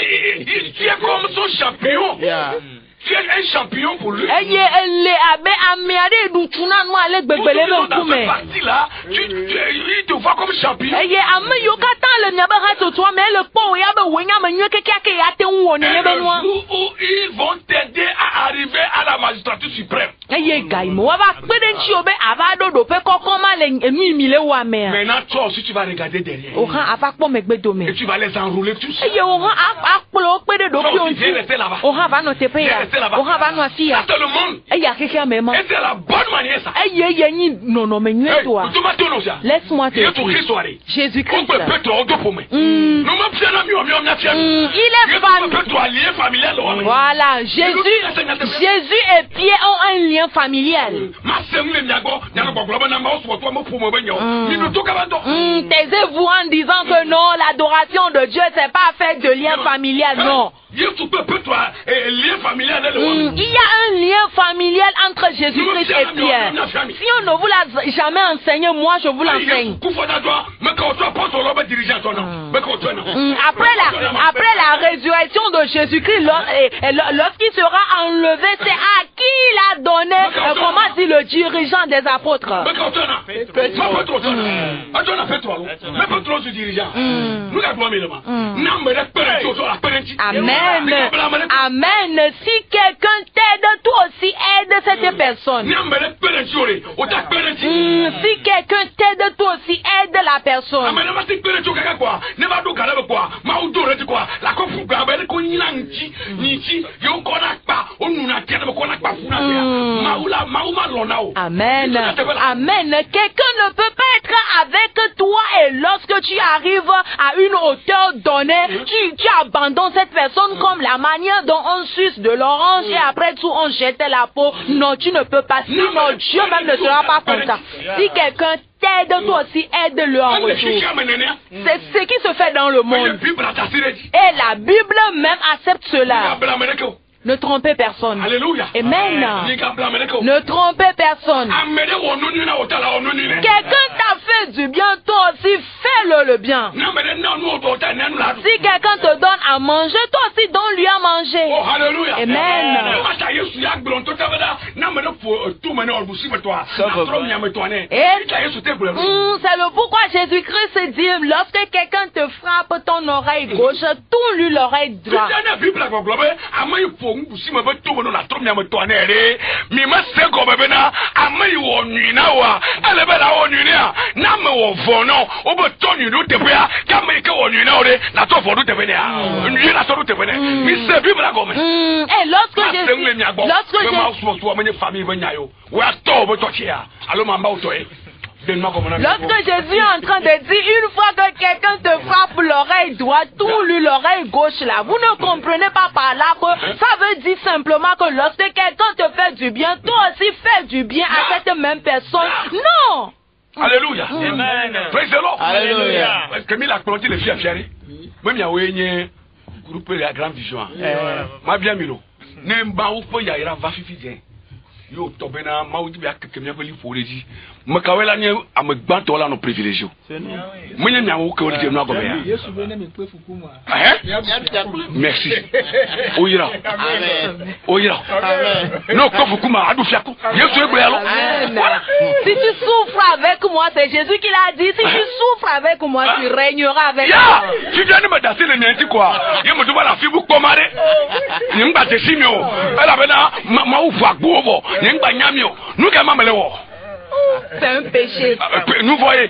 Tu es comme son champion. Yeah. Tu es un champion pour lui. Eye elle abe ame ade du tuna no ale gbegbele me Dans kume. cette partie-là, il te voit comme champion. Eye ame yo kata le nyaba ha to to me le po ya be wonya me nwe keke ya te wo ni ne be no. Où ils vont t'aider à arriver à la magistrature suprême. Eye gai mo wa ba pede nchi obe aba do pe kokon ma le emi mi le wa me. Maintenant, toi aussi, tu vas regarder derrière. O han afa po me gbedo me. Et tu vas les enrouler tous. Eye o han akplo pede do Toi pi aussi, on viens rester là-bas. o han ba no te pe ya. O han ba no asi ya. Ça, c'est le monde. Eye akeke me ma. Et c'est la bonne manière, ça. Eye ni no me nwe toi. Tu m'as donné ça. Laisse-moi te Il est tout dire. Christ soirée. Jésus-Christ. On peut peut-être en deux pour moi. Mm. Nous m'avons bien ami, on m'a bien Il est famille. peut-être allié familial. Voilà, Jésus et Pierre ont un lien familial. Taisez-vous en disant que non, l'adoration de Dieu, c'est pas fait de lien familial, non. Il y a un lien familial entre Jésus-Christ et Pierre. Si on ne vous l'a jamais enseigné, moi je vous l'enseigne. Après la résurrection de Jésus-Christ, lorsqu'il sera enlevé, c'est à qui il a donné, comment dit le dirigeant des apôtres. Amen. Amen. Si quelqu'un t'aide, toi aussi aide cette personne. Si quelqu'un t'aide, toi aussi aide la personne. Amen. Amen. Quelqu'un ne peut pas être avec toi et lorsque tu arrives à une hauteur donnée, tu abandonnes cette personne comme la manière dont on suce de l'orange et après tout on jette la peau. Non, tu ne peux pas. Sinon, Dieu même ne sera pas content. Si quelqu'un t'aide, toi aussi aide-le en retour. C'est ce qui se fait dans le monde. Et la Bible même accepte cela. Ne trompez personne. Alléluia. Amen. Ne trompez personne. Quelqu'un t'a fait du bien, toi aussi fais-le le bien. Si quelqu'un te donne à manger, toi aussi donne-lui à manger. Oh, alléluia. Amen. C'est le pourquoi Jésus-Christ se dit, lorsque quelqu'un te frappe ton oreille gauche, tourne-lui l'oreille droite. Et lorsque Jésus est en train de dire, une fois que quelqu'un te frappe l'oreille droite, tourne-lui l'oreille gauche là. Vous ne comprenez pas par là que ça veut dire simplement que lorsque quelqu'un te fait du bien, toi aussi fais du bien à cette même personne. Non! Alléluia. Amen. Praise the Lord. Alléluia. Parce que la clôture les filles fière. Même il y a un groupe la grande vision. Ma bien milo. Nemba ou pas y a ira va fifi. Yo tobena maudi bia kekemia veli foreji. Makawela nye amegbanto la no privilégio. Mwenye nya wo ke o de no agobe ya. Yesu bene me pe fukuma. Merci. Oyira. Amen. Oyira. Amen. Non ko fukuma adu fiako. Yesu egbe alo. Si tu souffres avec moi, c'est Jésus qui l'a dit. Si tu souffres avec moi, tu régneras avec moi. Ya, tu viens de me dasser le nienti quoi. Ye me doba la fibu komare. Nimba te simio. Ela bena ma ufu agbobo. Nimba nyamio. Nu ke mamele wo. C'est un péché. Nous voyons,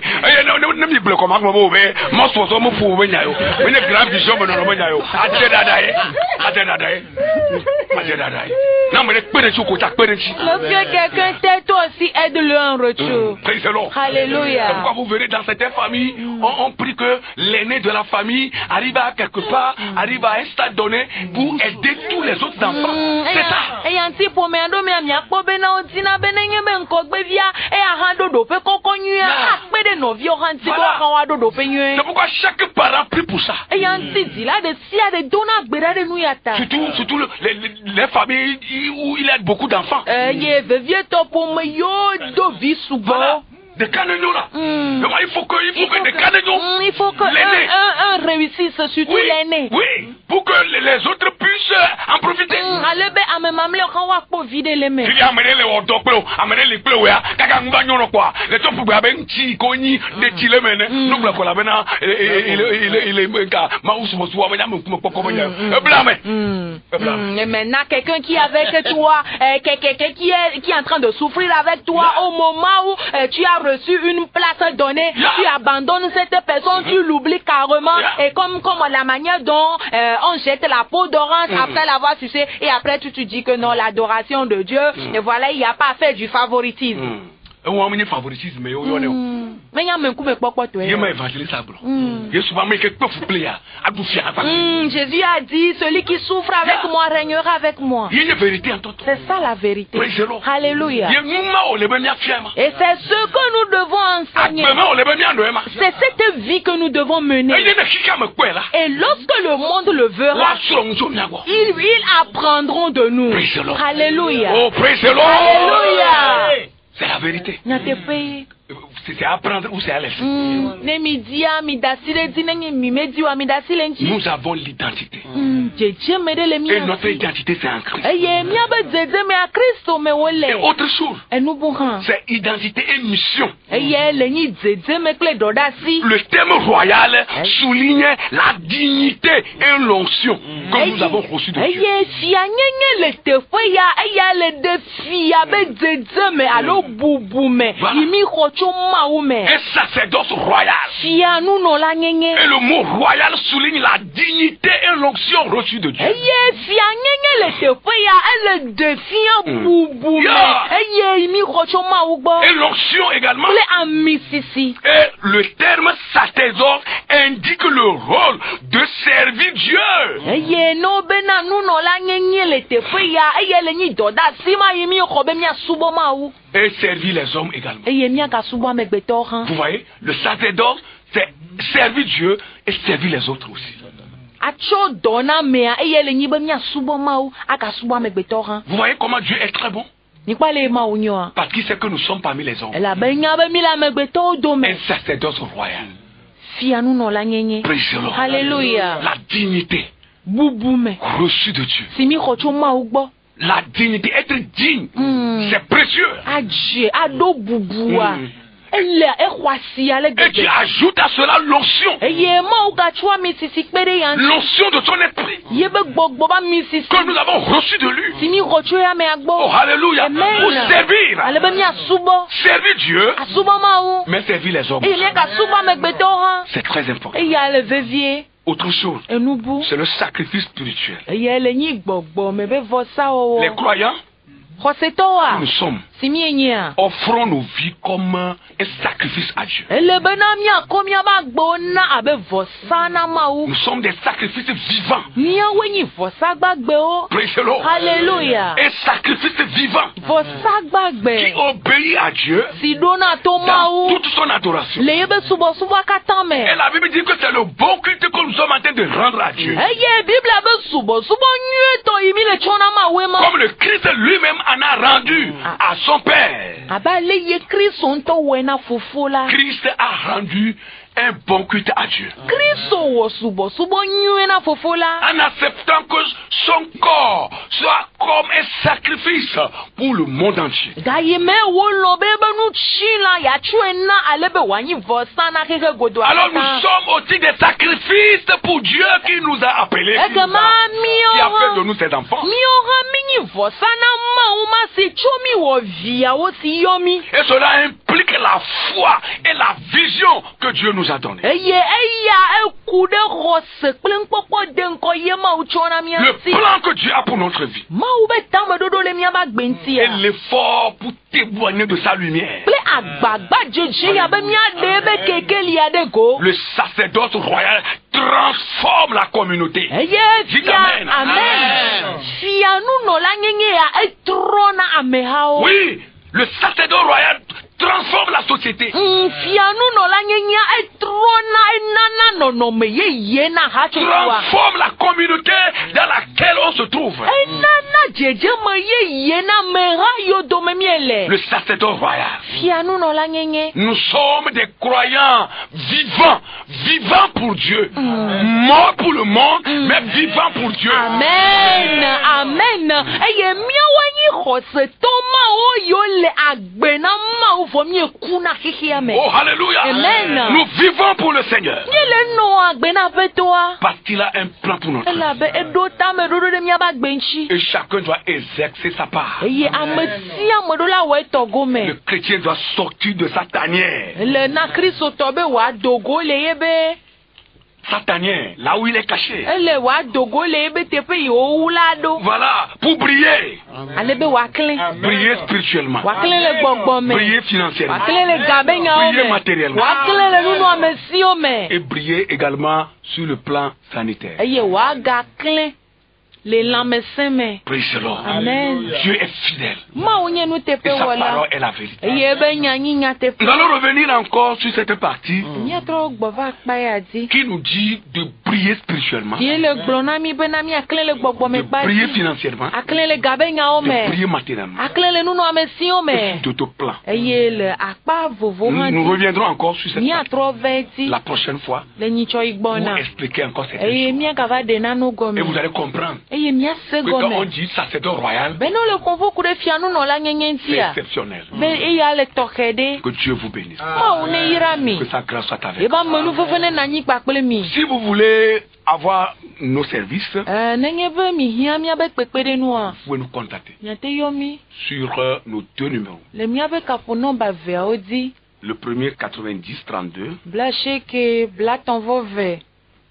ne m'y bloque comment vous voyez, moi je suis mon fou, une grande vision, mon nom, Le vieux quelqu'un t'aide, toi aussi aide-le en retour. Praise the Lord. Alléluia. C'est pourquoi vous verrez dans certaines familles, on prie que l'aîné de la famille arrive à quelque part, arrive à un stade donné pour aider tous les autres enfants. C'est ça. Et un type pour me donner un miapo bena odina benenye ben kogbevia et a hando do pe kokonyu a pede no vi ohanti ko kan wa do pe nyu. C'est pourquoi chaque parent prie pour ça. Et un type là de sia de dona gbera de nuyata. Surtout les familles où il y a beaucoup d'enfants. Ye vevie to pour me yo do vi subo. Voilà. Des canons là. Il faut que des canons. Il faut que un réussisse, surtout l'aîné. Oui, pour que les autres puissent en profiter. Allez, ben, à mes mamans, on va pas vider les mains. Je dis, amenez les ordoplos, amenez les plots, kaka mbanyo quoi. Les gens pour gaber un petit cogni, des petits lemens. Nous, la cola bena, il est maous, moussoua, mais nous, Et maintenant, quelqu'un qui est avec toi, quelqu'un qui est en train de souffrir avec toi au moment où tu as reçu une place donnée, tu abandonnes cette personne, tu l'oublies carrément, et comme la manière dont on jette la peau d'orange après l'avoir sucé, et après tu te dis que non, l'adoration de Dieu, et voilà, il n'y a pas à faire du favoritisme. Favoritisme, mais mais il y a un coup de toi. Jésus a dit, celui qui souffre avec moi régnera avec moi. C'est ça la vérité. Alléluia. Et c'est ce que nous devons enseigner. C'est cette vie que nous devons mener. Et lorsque le monde le verra, ils apprendront de nous. Alléluia. Oh, praise the Lord. Alléluia. C'est la vérité. C'est à apprendre ou c'est à laisser. Nous avons l'identité. Et notre identité c'est en Christ. Et autre chose, c'est identité et mission. Le thème royal souligne la dignité et l'onction que nous avons reçue de Dieu. Un sacerdoce royal. Et le mot royal souligne la dignité et l'onction reçue de Dieu. Et l'onction également. Et le terme sacerdoce indique le rôle de servir Dieu. Et servir les hommes également. Vous voyez, le sacerdoce, c'est servir Dieu et servir les autres aussi. Vous voyez comment Dieu est très bon? Parce qu'il sait que nous sommes parmi les hommes. Un sacerdoce royal. Praise the Lord. Alléluia. La dignité reçue de Dieu. La dignité, être digne, c'est précieux. Et tu ajoutes à cela l'onction. L'onction de ton esprit que nous avons reçu de lui. Oh, alléluia. Pour servir. Servir Dieu. Mais servir les hommes. C'est très important. Autre chose, c'est le sacrifice spirituel. Les croyants, nous sommes, offrons nos vies comme un sacrifice à Dieu. Nous sommes des sacrifices vivants. Praise the Lord. Alléluia. Un sacrifice vivant qui obéit à Dieu dans toute son adoration. Et la Bible dit que c'est le bon culte que nous sommes en train de rendre à Dieu. Comme le Christ lui-même en a rendu à son Père. Christ a rendu un bon culte à Dieu. En acceptant que son corps soit comme un sacrifice pour le monde entier. Alors nous sommes aussi des sacrifices pour Dieu qui nous a appelés, qui a fait de nous ses enfants. Et cela implique la foi et la vision que Dieu nous a donnée. kude rose kple nkpɔkpɔ de nkɔ ye mawu tsɔ na mia Le si. plan que Dieu a pour notre vie. Mawu be tame dodo le mia ba gbe ŋuti Et ya. l'effort pour témoigner de sa lumière. Kple agbagba dzedze ya be mia de ebe kekeli ya de go. Le sacerdoce royal transforme la communauté. Eye Dites fia amen. amen. Fia nunɔla nyenye ya etrɔna amehawo. Oui, le sacerdoce royal transforme la société. Fia nunɔla nyenye etrɔna enana nɔnɔme yeye na hatsotsoa. Transforme la communauté dans laquelle on se trouve. Enana dzedzeme yeye na ameha yo dome miele. Le sacerdoce royal. Fia nunɔla nyenye. Nous sommes des croyants vivants, vivants pour Dieu, morts pour le monde, mais vivants pour Dieu. Amen, amen. Eye miawo nyi xɔsetɔ mawo yo le agbe na mawo fɔ mie ku na xixia me. Oh, alléluia. Amen. Nous vivons pour le Seigneur. Mie le nɔ agbe na aƒetɔa. Parce qu'il a un plan pour notre vie. Elabe eɖo tame ɖoɖo ɖe miaba gbe ŋuti. Et chacun doit exercer sa part. Eye ame sia ame ɖo la wɔ etɔ Le gome. chrétien doit sortir de sa tanière. Le na kristotɔ be wòadogo le ye be. Sa tanière, là où il est caché. Ele wòadogo le ye be teƒe yi wowu la ɖo. Voilà, pour briller. Ale be wòaklẽ. Briller spirituellement. Wòaklẽ le gbɔgbɔ me. Briller financièrement. Wòaklẽ le gabenyawo Briller me. matériellement. Wòaklẽ le nunɔamesiwo me. Et briller également sur le plan sanitaire. Eye wòagaklẽ le lãmesẽ me. Praise the Lord. Amen. Dieu est fidèle. Mawu nye nuteƒe Et sa wɔla. parole est la vérité. Eye ebe nya nyi nyateƒe. Nous allons revenir encore sur cette partie Míatrɔ gbɔ va akpa ya dzi. qui nous dit de briller spirituellement, Die le gblɔ na mi be na miaklẽ le gbɔgbɔme de kpa briller dzi. financièrement, Aklẽ le gabenyawo de me. briller matériellement, Aklẽ le nunɔamesiwo me. de ton plan. Eye le akpa vovo hã Nous dzi. reviendrons encore sur cette partie Míatrɔ ve dzi la prochaine fois le nyitsɔ yi pour gbɔna. expliquer encore cette Eye chose. míagava ɖe nanewo Et vous gɔme. allez comprendre Eye míase que quand on gɔme. dit sacerdoce royal, Be ne le kɔnfɔ ku ɖe fianunɔla nyenye c'est ŋutia. exceptionnel. Be eya le tɔxɛ ɖe. Que Dieu vous bénisse. Mawu ne yra mi. Que sa grâce soit avec vous. Eba menuveve ne nanyi kpakple mi. Si vous voulez avoir nos services, Nenye be mi hiã míabe kpekpeɖenua, vous pouvez nous contacter miate yɔ mi sur nos deux numéros. le míabe kaƒonɔmba veawo dzi. Le premier 90 32 Bla sheke bla tɔnvɔ ve.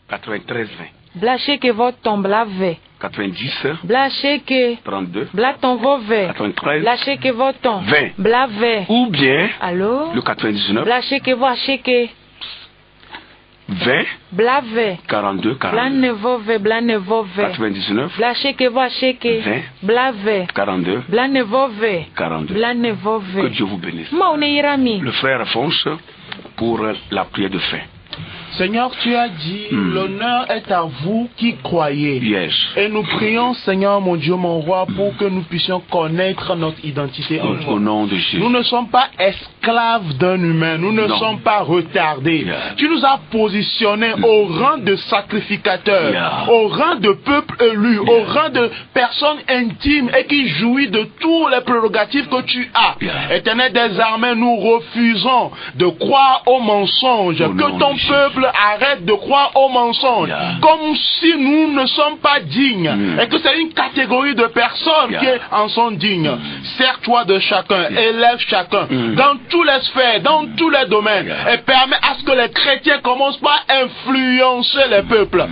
93 20. Bla sheke vɔ tɔn bla ve. 90 Bla sheke 32 bla tɔnvɔ ve. 93 Bla sheke vɔ tɔn 20. bla ve. ou bien Allo? le 99 Bla sheke vɔ asheke 20 bla ve. 42 Bla 42 nevɔ ve bla nevɔ ve. 99 Bla sheke vɔ asheke 20 bla ve. 42 Bla nevɔ ve 42. bla nevɔ Que ve. Dieu vous bénisse. Mawu ne yra mi. Le frère Alphonse pour la prière de fin. Seigneur, tu as dit, l'honneur est à vous qui croyez. Yes. Et nous prions, Seigneur, mon Dieu, mon roi, pour que nous puissions connaître notre identité en toi. Au nom de Jésus. Nous ne sommes pas esclaves d'un humain, nous ne Non. sommes pas retardés. Yeah. Tu nous as positionnés au rang de sacrificateurs, Yeah. au rang de peuple élu, au rang de personnes intimes et qui jouit de tous les prérogatives que tu as. Yeah. Éternel des armées, nous refusons de croire aux mensonges, Au nom que ton de peuple arrête de croire aux mensonges, Yeah. comme si nous ne sommes pas dignes, et que c'est une catégorie de personnes Yeah. qui en sont dignes. Sers-toi de chacun, élève chacun, Mm. dans tous les sphères, dans tous les domaines, Yeah. et permets à ce que les chrétiens commencent par influencer les peuples,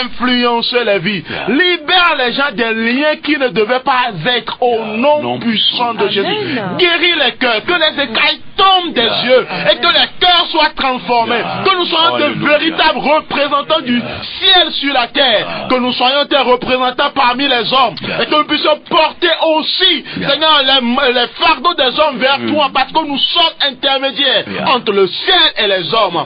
influencer les vies. Yeah. Libère les gens des liens qui ne devaient pas être au nom Nom puissant de Amen. Jésus. Guéris les cœurs, que les écailles tombent des yeux, et que les cœurs soient transformés, Yeah. que nous soyons de Alléluia. véritables représentants du ciel sur la terre, que nous soyons des représentants parmi les hommes, et que nous puissions porter aussi, Seigneur, les fardeaux des hommes vers toi, parce que nous sommes intermédiaires entre le ciel et les hommes.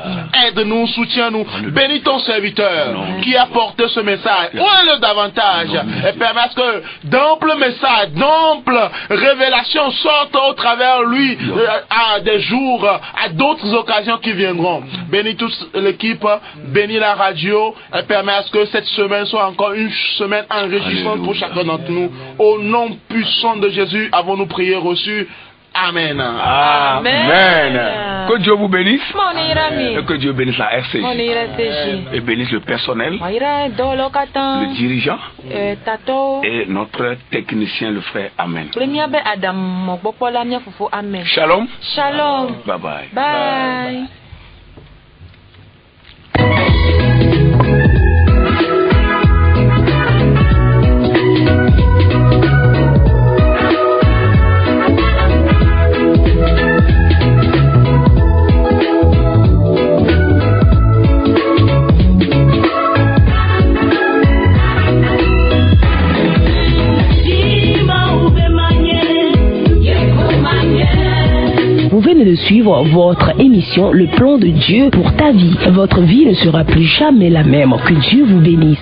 Aide-nous, soutiens-nous, bénis ton serviteur qui a porté ce message, ouvre-le davantage, et permets à ce que d'amples messages, d'amples révélations sortent au travers lui à des jours, à d'autres occasions qui viendront. Bénis toute l'équipe, bénis la radio, et permets à ce que cette semaine soit encore une semaine enrichissante pour chacun d'entre nous. Au nom puissant de Jésus, avons-nous prié reçu. Amen. Amen. Que Dieu vous bénisse. Mawu ne yra mi. Et que Dieu bénisse la Mawu ne FCJ. yra CJ. Et bénisse le personnel, Wayira dɔwɔlawo katã. le dirigeant Tatɔwo. et notre technicien, le frère. Amen. Kple míabe aɖaŋumɔgbɔkpɔ la mía fofo amen. Shalom. Shalom. Bye bye. Bye. venez de suivre votre émission Le plan de Dieu pour ta vie. Votre vie ne sera plus jamais la même. Que Dieu vous bénisse.